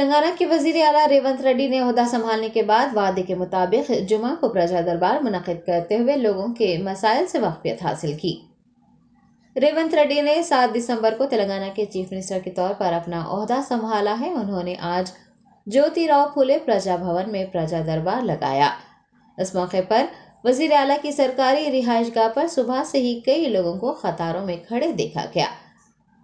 تلنگانہ کے وزیر اعلیٰ ریونت ریڈی نے عہدہ سنبھالنے کے بعد وعدے کے مطابق جمعہ کو پرجا دربار منعقد کرتے ہوئے لوگوں کے مسائل سے واقفیت حاصل کی۔ ریونت ریڈی نے 7 دسمبر کو تلنگانہ کے چیف منسٹر کے طور پر اپنا عہدہ سنبھالا ہے۔ انہوں نے آج جیوتی راؤ پھولے پرجا بھون میں پرجا دربار لگایا۔ اس موقع پر وزیر اعلیٰ کی سرکاری رہائش گاہ پر صبح سے ہی کئی لوگوں کو قطاروں میں کھڑے دیکھا گیا۔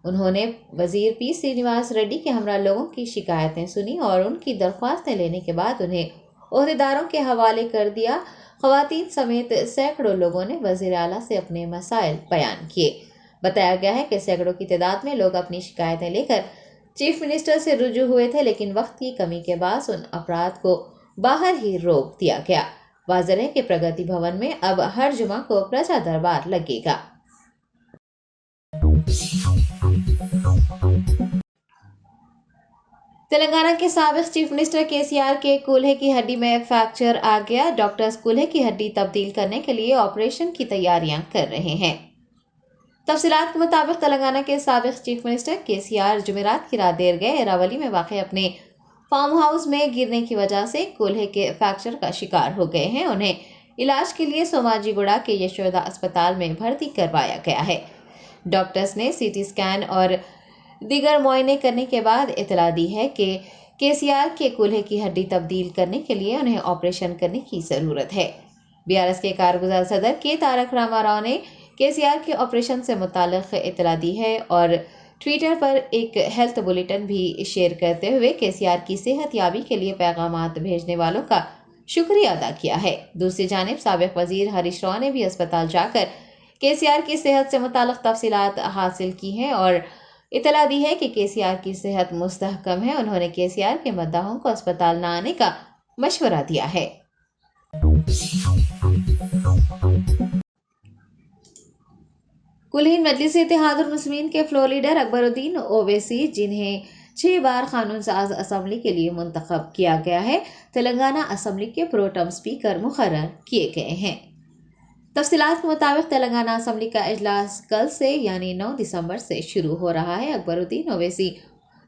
انہوں نے وزیر پی سرینیواس ریڈی کے ہمراہ لوگوں کی شکایتیں سنی اور ان کی درخواستیں لینے کے بعد انہیں عہدیداروں کے حوالے کر دیا۔ خواتین سمیت سینکڑوں لوگوں نے وزیر اعلیٰ سے اپنے مسائل بیان کیے۔ بتایا گیا ہے کہ سینکڑوں کی تعداد میں لوگ اپنی شکایتیں لے کر چیف منسٹر سے رجوع ہوئے تھے، لیکن وقت کی کمی کے باعث ان افراد کو باہر ہی روک دیا گیا۔ واضح ہے کہ پرگتی بھون میں اب ہر جمعہ کو پرجا دربار لگے گا۔ تلنگانہ کے سابق چیف منسٹر KCR کے کولہے کی ہڈی میں فریکچر آ گیا۔ ڈاکٹرز کولہے کی ہڈی تبدیل کرنے کے لیے آپریشن کی تیاریاں کر رہے ہیں۔ تفصیلات کے مطابق تلنگانہ کے سابق چیف منسٹر KCR جمعرات کی رات دیر گئے ایراولی میں واقع اپنے فارم ہاؤس میں گرنے کی وجہ سے کولہے کے فریکچر کا شکار ہو گئے ہیں۔ انہیں علاج کے لیے سوماجی گوڑا کے یشودا اسپتال میں بھرتی کروایا گیا ہے۔ ڈاکٹرز نے CT اسکین اور دیگر معائنے کرنے کے بعد اطلاع دی ہے کہ KCR کے کولہے کی ہڈی تبدیل کرنے کے لیے انہیں آپریشن کرنے کی ضرورت ہے۔ BRS کے کارگزار صدر کے تارک راما راؤ نے KCR کے آپریشن سے متعلق اطلاع دی ہے اور ٹویٹر پر ایک ہیلتھ بلیٹن بھی شیئر کرتے ہوئے KCR کی صحت یابی کے لیے پیغامات بھیجنے والوں کا شکریہ ادا کیا ہے۔ دوسری جانب سابق وزیر ہریش راؤ نے بھی اسپتال جا کر KCR کی صحت سے متعلق تفصیلات حاصل کی ہیں اور اطلاع دی ہے کہ KCR کی صحت مستحکم ہے۔ انہوں نے KCR کے مداحوں کو اسپتال نہ آنے کا مشورہ دیا ہے۔ کلین مجلس اتحاد المسلمین کے فلور لیڈر اکبر الدین اویسی، جنہیں 6 بار قانون ساز اسمبلی کے لیے منتخب کیا گیا ہے، تلنگانہ اسمبلی کے پروٹم اسپیکر مقرر کیے گئے ہیں۔ تفصیلات کے مطابق تلنگانہ اسمبلی کا اجلاس کل سے یعنی 9 دسمبر سے شروع ہو رہا ہے۔ اکبر الدین اویسی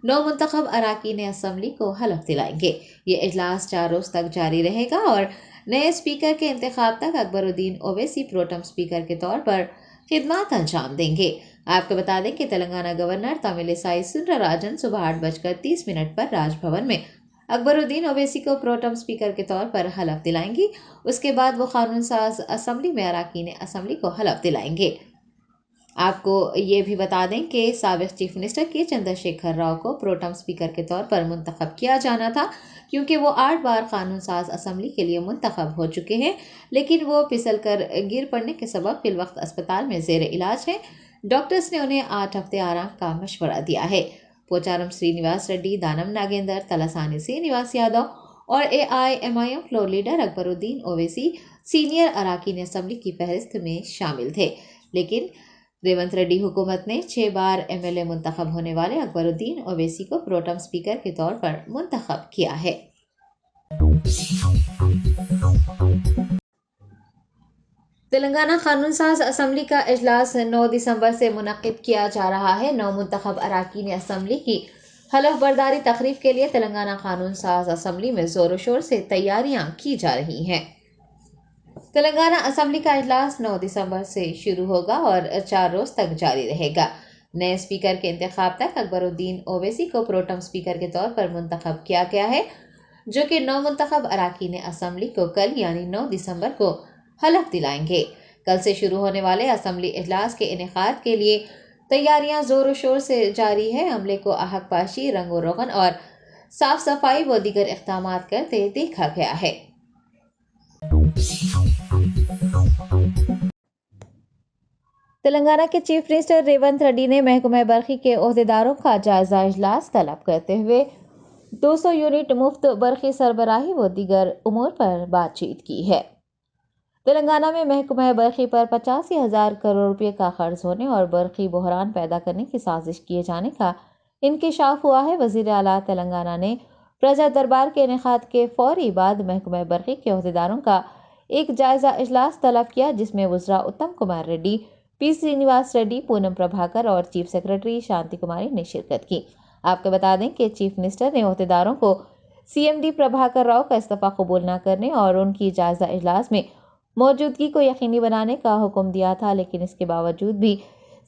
9 منتخب اراکین اسمبلی کو حلف دلائیں گے۔ یہ اجلاس 4 روز تک جاری رہے گا اور نئے اسپیکر کے انتخاب تک اکبر الدین اویسی پروٹم اسپیکر کے طور پر خدمات انجام دیں گے۔ آپ کو بتا دیں کہ تلنگانہ گورنر تامل سائی سوندرراجن صبح 8:30 پر راج بھون میں اکبر الدین اویسی کو پروٹم اسپیکر کے طور پر حلف دلائیں گی۔ اس کے بعد وہ قانون ساز اسمبلی میں اراکین اسمبلی کو حلف دلائیں گے۔ آپ کو یہ بھی بتا دیں کہ سابق چیف منسٹر کے چندر شیکھر راؤ کو پروٹم اسپیکر کے طور پر منتخب کیا جانا تھا، کیونکہ وہ 8 بار قانون ساز اسمبلی کے لیے منتخب ہو چکے ہیں، لیکن وہ پھسل کر گر پڑنے کے سبب فی الوقت اسپتال میں زیر علاج ہیں۔ ڈاکٹرز نے انہیں 8 ہفتے آرام کا مشورہ دیا ہے۔ پوچارم سرینیواس ریڈی، دانم ناگیندر، تلاسانی سرینیواس یادو اور AIMIM فلور لیڈر اکبر الدین اویسی سینئر اراکین اسمبلی کی فہرست میں شامل تھے، لیکن ریونت ریڈی حکومت نے 6 بار MLA منتخب ہونے والے اکبر الدین اویسی کو پروٹم اسپیکر کے طور پر منتخب کیا ہے۔ تلنگانہ قانون ساز اسمبلی کا اجلاس 9 دسمبر سے منعقد کیا جا رہا ہے۔ 9 منتخب اراکین اسمبلی کی حلف برداری تقریب کے لیے تلنگانہ قانون ساز اسمبلی میں زور و شور سے تیاریاں کی جا رہی ہیں۔ تلنگانہ اسمبلی کا اجلاس 9 دسمبر سے شروع ہوگا اور 4 روز تک جاری رہے گا۔ نئے اسپیکر کے انتخاب تک اکبر الدین اویسی کو پروٹم اسپیکر کے طور پر منتخب کیا گیا ہے، جو کہ 9 منتخب اراکین اسمبلی کو کل یعنی 9 دسمبر کو حلف دلائیں گے۔ کل سے شروع ہونے والے اسمبلی اجلاس کے انعقاد کے لیے تیاریاں زور و شور سے جاری ہے۔ عملے کو احق پاشی، رنگ و روغن اور صاف صفائی و دیگر اقدامات کرتے دیکھا گیا ہے۔ تلنگانہ کے چیف منسٹر ریونت ریڈی نے محکمہ برقی کے عہدیداروں کا جائزہ اجلاس طلب کرتے ہوئے 200 یونٹ مفت برقی سربراہی و دیگر امور پر بات چیت کی ہے۔ تلنگانہ میں محکمہ برقی پر 85,000 کروڑ روپے کا قرض ہونے اور برقی بحران پیدا کرنے کی سازش کیے جانے کا انکشاف ہوا ہے۔ وزیر اعلیٰ تلنگانہ نے پرجا دربار کے انعقاد کے فوری بعد محکمہ برقی کے عہدیداروں کا ایک جائزہ اجلاس طلب کیا، جس میں وزراء اتم کمار ریڈی، پی سرینیواس ریڈی، پونم پربھاکر اور چیف سیکرٹری شانتی کماری نے شرکت کی۔ آپ کو بتا دیں کہ چیف منسٹر نے عہدیداروں کو CMD پربھاکر راؤ کا استعفیٰ قبول نہ کرنے اور ان کی جائزہ اجلاس میں موجودگی کو یقینی بنانے کا حکم دیا تھا، لیکن اس کے باوجود بھی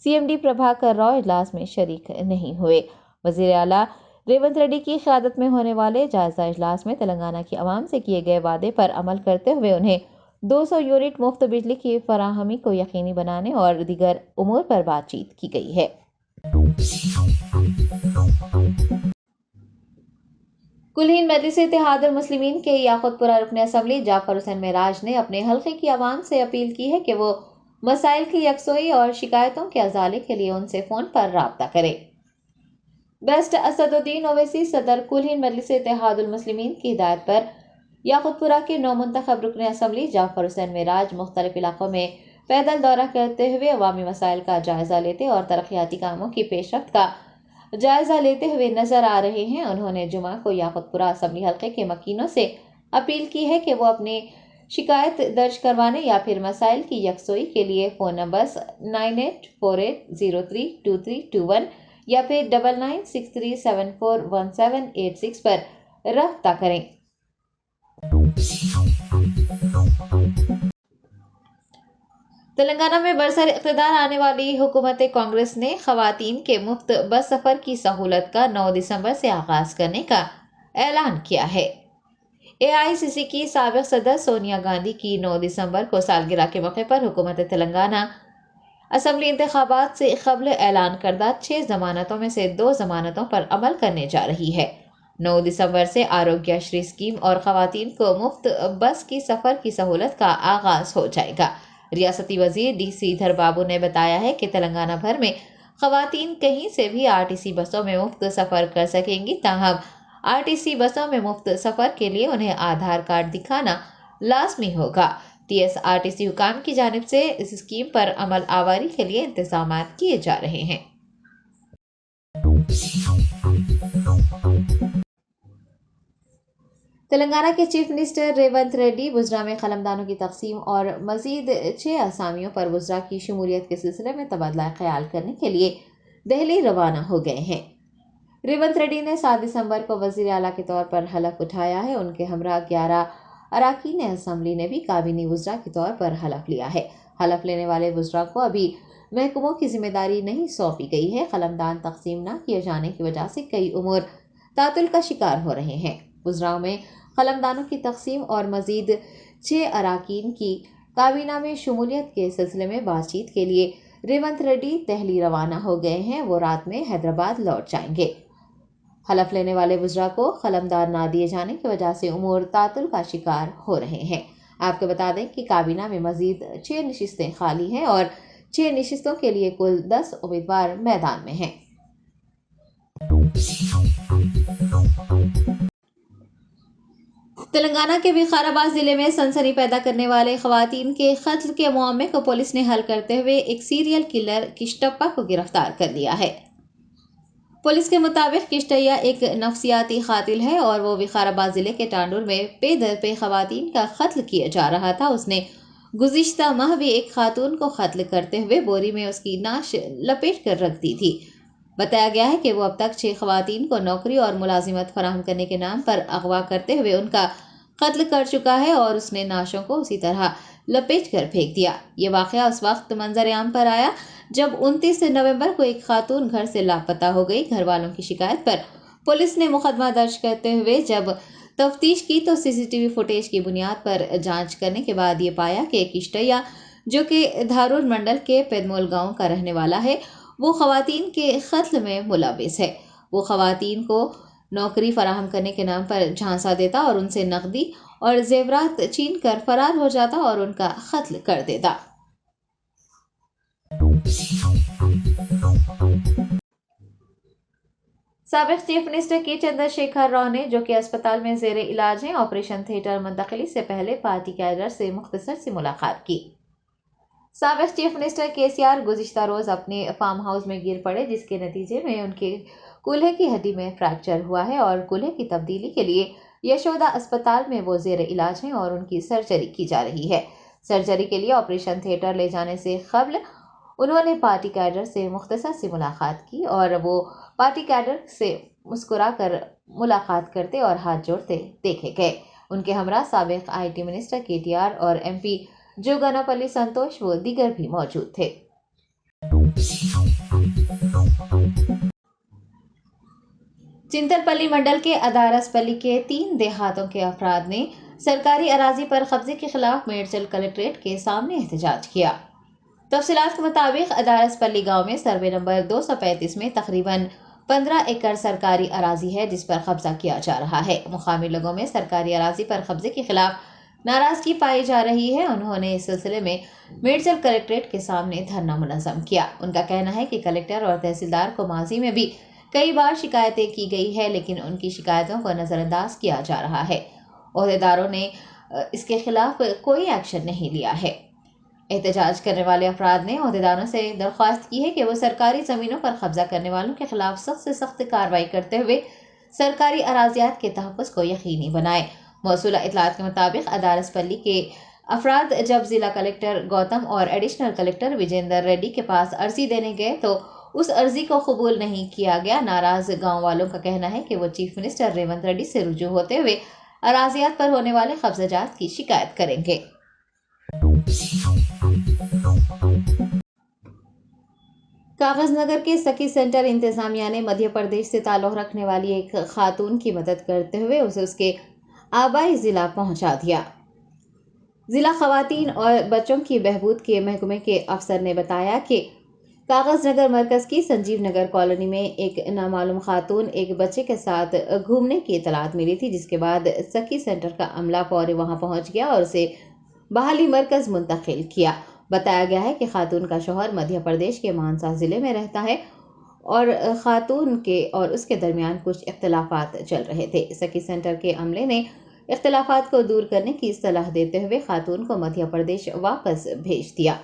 CMD پربھاکر راؤ اجلاس میں شریک نہیں ہوئے۔ وزیر اعلیٰ ریونت ریڈی کی قیادت میں ہونے والے جائزہ اجلاس میں تلنگانہ کی عوام سے کیے گئے وعدے پر عمل کرتے ہوئے انہیں 200 یونٹ مفت بجلی کی فراہمی کو یقینی بنانے اور دیگر امور پر بات چیت کی گئی ہے۔ کل ہند مجلس اتحاد المسلمین کے یاقوت پورہ رکن اسمبلی جعفر حسین معراج نے اپنے حلقے کی عوام سے اپیل کی ہے کہ وہ مسائل کی یکسوئی اور شکایتوں کے ازالے کے لیے ان سے فون پر رابطہ کرے۔ بیسٹ اسد الدین اویسی صدر کل ہند مجلس اتحاد المسلمین کی ہدایت پر یاقوت پورہ کے نو منتخب رکن اسمبلی جعفر حسین معراج مختلف علاقوں میں پیدل دورہ کرتے ہوئے عوامی مسائل کا جائزہ لیتے اور ترقیاتی کاموں کی پیش رفت کا جائزہ لیتے ہوئے نظر آ رہے ہیں۔ انہوں نے جمعہ کو یاقوت پورہ اسمبلی حلقے کے مکینوں سے اپیل کی ہے کہ وہ اپنی شکایت درج کروانے یا پھر مسائل کی یکسوئی کے لیے فون نمبرز 9848032321 یا پھر 9963741786 پر رابطہ کریں۔ تلنگانہ میں برسر اقتدار آنے والی حکومت کانگریس نے خواتین کے مفت بس سفر کی سہولت کا 9 دسمبر سے آغاز کرنے کا اعلان کیا ہے۔ AICC کی سابق صدر سونیا گاندھی کی 9 دسمبر کو سالگرہ کے موقع پر حکومت تلنگانہ اسمبلی انتخابات سے قبل اعلان کردہ 6 ضمانتوں میں سے 2 ضمانتوں پر عمل کرنے جا رہی ہے۔ 9 دسمبر سے آروگیہ شری اسکیم اور خواتین کو مفت بس کی سفر کی سہولت کا آغاز ہو جائے گا۔ ریاستی وزیر ڈی سریدھر بابو نے بتایا ہے کہ تلنگانہ بھر میں خواتین کہیں سے بھی RTC بسوں میں مفت سفر کر سکیں گی، تاہم RTC بسوں میں مفت سفر کے لیے انہیں آدھار کارڈ دکھانا لازمی ہوگا۔ TSRTC حکام کی جانب سے اس اسکیم پر عمل آوری کے لیے انتظامات کیے جا رہے ہیں۔ تلنگانہ کے چیف منسٹر ریونت ریڈی وزراء میں قلمدانوں کی تقسیم اور مزید 6 اسامیوں پر وزراء کی شمولیت کے سلسلے میں تبادلہ خیال کرنے کے لیے دہلی روانہ ہو گئے ہیں۔ ریونت ریڈی نے 7 دسمبر کو وزیر اعلیٰ کے طور پر حلف اٹھایا ہے۔ ان کے ہمراہ 11 اراکین اسمبلی نے بھی کابینی وزراء کے طور پر حلف لیا ہے۔ حلف لینے والے وزراء کو ابھی محکموں کی ذمہ داری نہیں سونپی گئی ہے۔ قلمدان تقسیم نہ کیے جانے کی وجہ سے کئی امور تعطل کا شکار ہو رہے ہیں۔ وزراء میں قلمدانوں کی تقسیم اور مزید 6 اراکین کی کابینہ میں شمولیت کے سلسلے میں بات چیت کے لیے ریونت ریڈی دہلی روانہ ہو گئے ہیں۔ وہ رات میں حیدرآباد لوٹ جائیں گے۔ حلف لینے والے وزراء کو قلمدان نہ دیے جانے کی وجہ سے امور تعطل کا شکار ہو رہے ہیں۔ آپ کو بتا دیں کہ کابینہ میں مزید 6 نشستیں خالی ہیں اور 6 نشستوں کے لیے کل 10 امیدوار میدان میں ہیں۔ تلنگانہ کے وقار آباد ضلع میں سنسنی پیدا کرنے والے خواتین کے قتل کے معاملے کو پولیس نے حل کرتے ہوئے ایک سیریل کلر کشتپا کو گرفتار کر لیا ہے۔ پولیس کے مطابق کشتیا ایک نفسیاتی قاتل ہے اور وہ وقار آباد ضلع کے ٹانڈور میں پے در پے خواتین کا قتل کیا جا رہا تھا۔ اس نے گزشتہ ماہ بھی ایک خاتون کو قتل کرتے ہوئے بوری میں اس کی نعش لپیٹ کر رکھ دی تھی۔ بتایا گیا ہے کہ وہ اب تک 6 خواتین کو نوکری اور ملازمت فراہم کرنے کے نام پر اغوا کرتے ہوئے ان کا قتل کر چکا ہے اور اس نے نعشوں کو اسی طرح لپیٹ کر پھینک دیا۔ یہ واقعہ اس وقت منظر عام پر آیا جب 29 نومبر کو ایک خاتون گھر سے لاپتہ ہو گئی۔ گھر والوں کی شکایت پر پولیس نے مقدمہ درج کرتے ہوئے جب تفتیش کی تو CCTV فوٹیج کی بنیاد پر جانچ کرنے کے بعد یہ پایا کہ کشتیا، جو کہ دھارور منڈل کے پیدمول گاؤں کا رہنے والا ہے، وہ خواتین کے قتل میں ملوث ہے۔ وہ خواتین کو نوکری فراہم کرنے کے نام پر جھانسا دیتا اور ان سے نقدی اور زیورات چھین کر فرار ہو جاتا اور ان کا قتل کر دیتا۔ سابق چیف منسٹر کے چندر شیکھر راؤ نے، جو کہ اسپتال میں زیر علاج ہیں، آپریشن تھیٹر منتقلی سے پہلے پارٹی کیڈر سے مختصر سی ملاقات کی۔ سابق چیف منسٹر KCR گزشتہ روز اپنے فارم ہاؤس میں گر پڑے، جس کے نتیجے میں ان کے کولہے کی ہڈی میں فریکچر ہوا ہے اور کولہے کی تبدیلی کے لیے یشودا اسپتال میں وہ زیر علاج ہیں اور ان کی سرجری کی جا رہی ہے۔ سرجری کے لیے آپریشن تھیٹر لے جانے سے قبل انہوں نے پارٹی کیڈر سے مختصر سی ملاقات کی اور وہ پارٹی کیڈر سے مسکرا کر ملاقات کرتے اور ہاتھ جوڑتے دیکھے گئے۔ ان کے ہمراہ سابق IT منسٹر KTR اور MP جوگناپلی سنتوش و دیگر بھی موجود تھے۔ چنتلپلی منڈل کے ادارس پلی کے 3 دیہاتوں کے افراد نے سرکاری اراضی پر قبضے کے خلاف میڈچل کلکٹریٹ کے سامنے احتجاج کیا۔ تفصیلات کے مطابق ادارس پلی گاؤں میں سروے نمبر 235 میں تقریباً 15 ایکڑ سرکاری اراضی ہے جس پر قبضہ کیا جا رہا ہے۔ مقامی لوگوں میں سرکاری اراضی پر قبضے کے خلاف ناراضگی پائی جا رہی ہے۔ انہوں نے اس سلسلے میں میڈچل کلکٹریٹ کے سامنے دھرنا منظم کیا۔ ان کا کہنا ہے کہ کلکٹر اور تحصیلدار کو ماضی میں بھی کئی بار شکایتیں کی گئی ہے لیکن ان کی شکایتوں کو نظر انداز کیا جا رہا ہے۔ عہدیداروں نے اس کے خلاف کوئی ایکشن نہیں لیا ہے۔ احتجاج کرنے والے افراد نے عہدیداروں سے درخواست کی ہے کہ وہ سرکاری زمینوں پر قبضہ کرنے والوں کے خلاف سخت سے سخت کارروائی کرتے ہوئے سرکاری اراضیات کے تحفظ کو یقینی بنائیں۔ موصولہ اطلاعات کے مطابق ادارس پلی کے افراد جب ضلع کلکٹر گوتم اور ایڈیشنل کلکٹر وجیندر ریڈی کے پاس عرضی دینے گئے تو اس عرضی کو قبول نہیں کیا گیا۔ ناراض گاؤں والوں کا کہنا ہے کہ وہ چیف منسٹر ریونت ریڈی سے رجوع ہوتے ہوئے اراضیات پر ہونے والے قبضہ جات کی شکایت کریں گے۔ کاغذ نگر کے سکی سینٹر انتظامیہ نے مدھیہ پردیش سے تعلق رکھنے والی ایک خاتون کی مدد کرتے ہوئے اسے اس کے آبائی ضلع پہنچا دیا۔ ضلع خواتین اور بچوں کی بہبود کے محکمے کے افسر نے بتایا کہ کاغذ نگر مرکز کی سنجیو نگر کالونی میں ایک نامعلوم خاتون ایک بچے کے ساتھ گھومنے کی اطلاعات ملی تھی، جس کے بعد سکی سینٹر کا عملہ فوری وہاں پہنچ گیا اور اسے بحالی مرکز منتقل کیا۔ بتایا گیا ہے کہ خاتون کا شوہر مدھیہ پردیش کے مانسا ضلع میں رہتا ہے اور خاتون کے اور اس کے درمیان کچھ اختلافات چل رہے تھے۔ سکی سینٹر کے عملے نے اختلافات کو دور کرنے کی صلاح دیتے ہوئے خاتون کو مدھیہ پردیش واپس بھیج دیا۔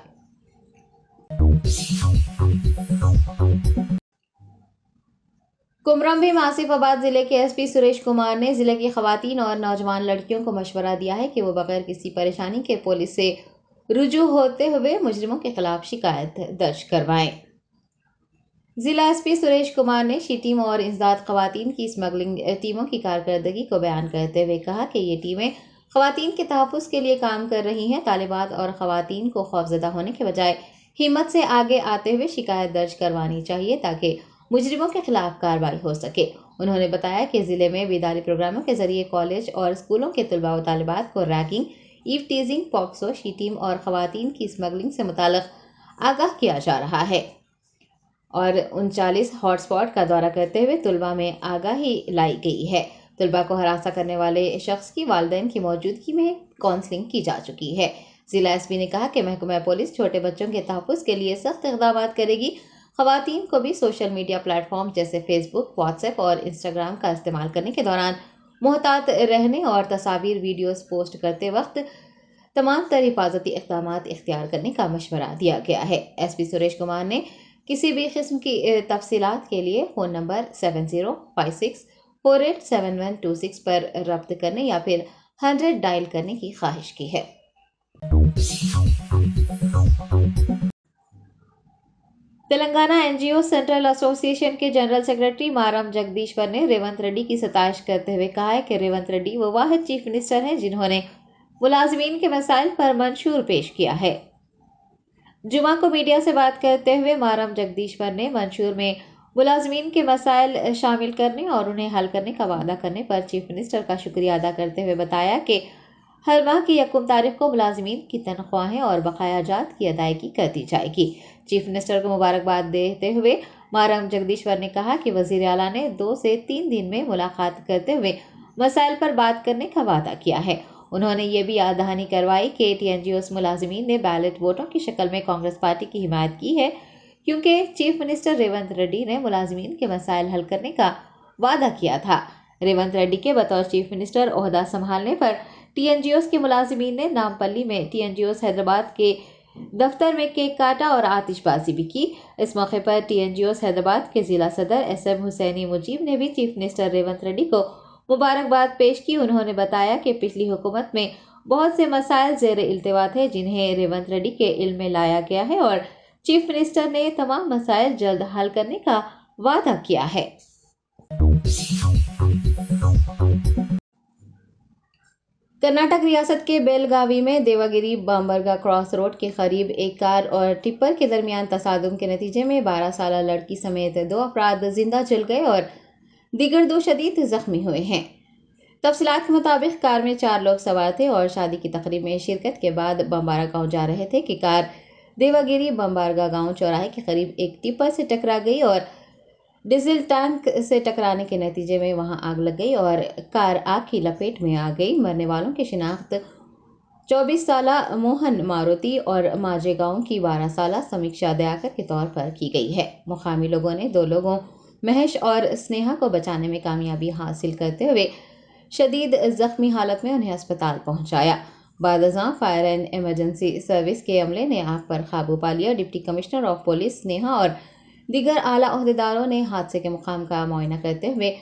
کمرم بھیم آصف آباد ضلع کے SP سریش کمار نے ضلع کی خواتین اور نوجوان لڑکیوں کو مشورہ دیا ہے کہ وہ بغیر کسی پریشانی کے پولیس سے رجوع ہوتے ہوئے مجرموں کے خلاف شکایت درج کروائیں۔ ضلع SP سریش کمار نے شی ٹیم اور انسداد خواتین کی اسمگلنگ ٹیموں کی کارکردگی کو بیان کرتے ہوئے کہا کہ یہ ٹیمیں خواتین کے تحفظ کے لیے کام کر رہی ہیں۔ طالبات اور خواتین کو خوفزدہ ہونے کے بجائے ہمت سے آگے آتے ہوئے شکایت درج کروانی چاہیے تاکہ مجرموں کے خلاف کارروائی ہو سکے۔ انہوں نے بتایا کہ ضلع میں بیداری پروگراموں کے ذریعے کالج اور اسکولوں کے طلباء و طالبات کو ریگنگ، ایو ٹیزنگ، پاکسو، شی ٹیم اور خواتین کی اسمگلنگ سے متعلق آگاہ کیا جا رہا ہے اور 39 ہاٹ اسپاٹ کا دورہ کرتے ہوئے طلباء میں آگاہی لائی گئی ہے۔ طلباء کو ہراساں کرنے والے شخص کی والدین کی موجودگی میں کاؤنسلنگ کی جا چکی ہے۔ ضلع SP نے کہا کہ محکمہ پولیس چھوٹے بچوں کے تحفظ کے لیے سخت اقدامات کرے گی۔ خواتین کو بھی سوشل میڈیا پلیٹ فارم جیسے فیس بک، واٹس ایپ اور انسٹاگرام کا استعمال کرنے کے دوران محتاط رہنے اور تصاویر ویڈیوز پوسٹ کرتے وقت تمام تر حفاظتی اقدامات اختیار کرنے کا مشورہ دیا گیا ہے۔ SP سریش کمار نے کسی بھی قسم کی تفصیلات کے لیے فون نمبر 7056487126 پر رابطہ کرنے یا پھر 100 ڈائل کرنے کی خواہش کی ہے۔ تلنگانہ NGO سینٹرل ایسوسی ایشن کے جنرل سیکرٹری مارم جگدیشور نے ریونت ریڈی کی ستائش کرتے ہوئے کہا ہے کہ ریونت ریڈی وہ واحد چیف منسٹر ہیں جنہوں نے ملازمین کے مسائل پر منشور پیش کیا ہے۔ جمعہ کو میڈیا سے بات کرتے ہوئے مارم جگدیشور نے منشور میں ملازمین کے مسائل شامل کرنے اور انہیں حل کرنے کا وعدہ کرنے پر چیف منسٹر کا شکریہ ادا کرتے ہوئے بتایا کہ ہر ماہ کی 1 تاریخ کو ملازمین کی تنخواہیں اور بقایا جات کی ادائیگی کر دی جائے گی۔ چیف منسٹر کو مبارکباد دیتے ہوئے مارم جگدیشور نے کہا کہ وزیر اعلیٰ نے 2 سے 3 دن میں ملاقات کرتے ہوئے مسائل پر بات کرنے کا وعدہ کیا ہے۔ انہوں نے یہ بھی یاد دہانی کروائی کہ TNGOs ملازمین نے بیلٹ ووٹوں کی شکل میں کانگریس پارٹی کی حمایت کی ہے کیونکہ چیف منسٹر ریونت ریڈی نے ملازمین کے مسائل حل کرنے کا وعدہ کیا تھا۔ ریونت ریڈی کے بطور چیف منسٹر عہدہ سنبھالنے پر TNGOs کے ملازمین نے نامپلی میں TNGOs حیدرآباد کے دفتر میں کیک کاٹا اور آتش بازی بھی کی۔ اس موقع پر TNGOs حیدرآباد کے ضلع صدر SM حسینی مجیب نے بھی چیف منسٹر ریونت ریڈی کو مبارکباد پیش کی۔ انہوں نے بتایا کہ پچھلی حکومت میں بہت سے مسائل زیر التوا تھے جنہیں ریونت ریڈی کے علم میں لایا گیا ہے اور چیف منسٹر نے تمام مسائل جلد حل کرنے کا وعدہ کیا ہے۔ کرناٹک ریاست کے بیلگاوی میں دیواگیری بامبرگا کراس روڈ کے قریب ایک کار اور ٹپر کے درمیان تصادم کے نتیجے میں 12 سالہ لڑکی سمیت 2 افراد زندہ جل گئے اور دیگر 2 شدید زخمی ہوئے ہیں۔ تفصیلات کے مطابق کار میں 4 لوگ سوار تھے اور شادی کی تقریب میں شرکت کے بعد بمبارا گاؤں جا رہے تھے کہ کار دیواگیری بمبارگا گاؤں چوراہے کے قریب ایک ٹپر سے ٹکرا گئی اور ڈیزل ٹینک سے ٹکرانے کے نتیجے میں وہاں آگ لگ گئی اور کار آگ کی لپیٹ میں آ گئی۔ مرنے والوں کی شناخت 24 سالہ موہن ماروتی اور ماجے گاؤں کی 12 سالہ سمیکشا دیاکر کے طور پر کی گئی ہے۔ مقامی لوگوں نے 2 لوگوں مہیش اور سنیہا کو بچانے میں کامیابی حاصل کرتے ہوئے شدید زخمی حالت میں انہیں اسپتال پہنچایا۔ بعد ازاں فائر اینڈ ایمرجنسی سروس کے عملے نے آگ پر قابو پا لیا۔ ڈپٹی کمشنر آف پولیس سنیہا اور دیگر اعلیٰ عہدیداروں نے حادثے کے مقام کا معائنہ کرتے ہوئے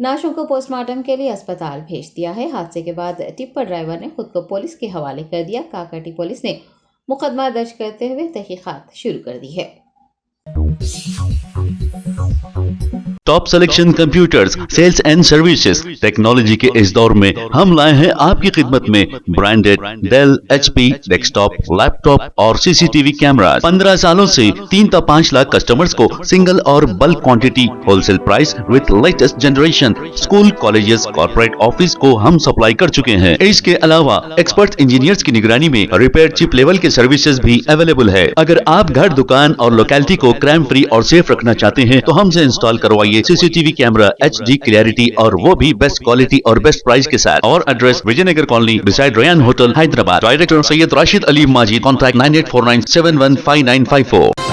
نعشوں کو پوسٹ مارٹم کے لیے اسپتال بھیج دیا ہے۔ حادثے کے بعد ٹپر ڈرائیور نے خود کو پولیس کے حوالے کر دیا۔ کاکاٹی پولیس نے مقدمہ درج کرتے ہوئے تحقیقات شروع کر دی ہے۔ Top selection computers sales and services technology کے اس دور میں ہم لائے ہیں آپ کی خدمت میں branded Dell H P desktop laptop اور C C T V cameras. 15 سالوں سے 3 تا 5 لاکھ کسٹمرز کو سنگل اور bulk quantity wholesale price with latest generation school colleges corporate office کو ہم سپلائی کر چکے ہیں۔ اس کے علاوہ ایکسپرٹ انجینئرز کی نگرانی میں ریپیئر چپ لیول کے سروسز بھی اویلیبل ہے۔ اگر آپ گھر دکان اور لوکیلٹی کو کرائم فری اور سیف رکھنا چاہتے ہیں تو ہم سے انسٹال کروائیے C C T V camera H D clarity اور وہ بھی بیسٹ کوالٹی اور بیسٹ پرائز کے ساتھ۔ اور address Vijay Nagar colony beside Ryan hotel Hyderabad. Director Syed Rashid Ali Majid. Contact 9849715954۔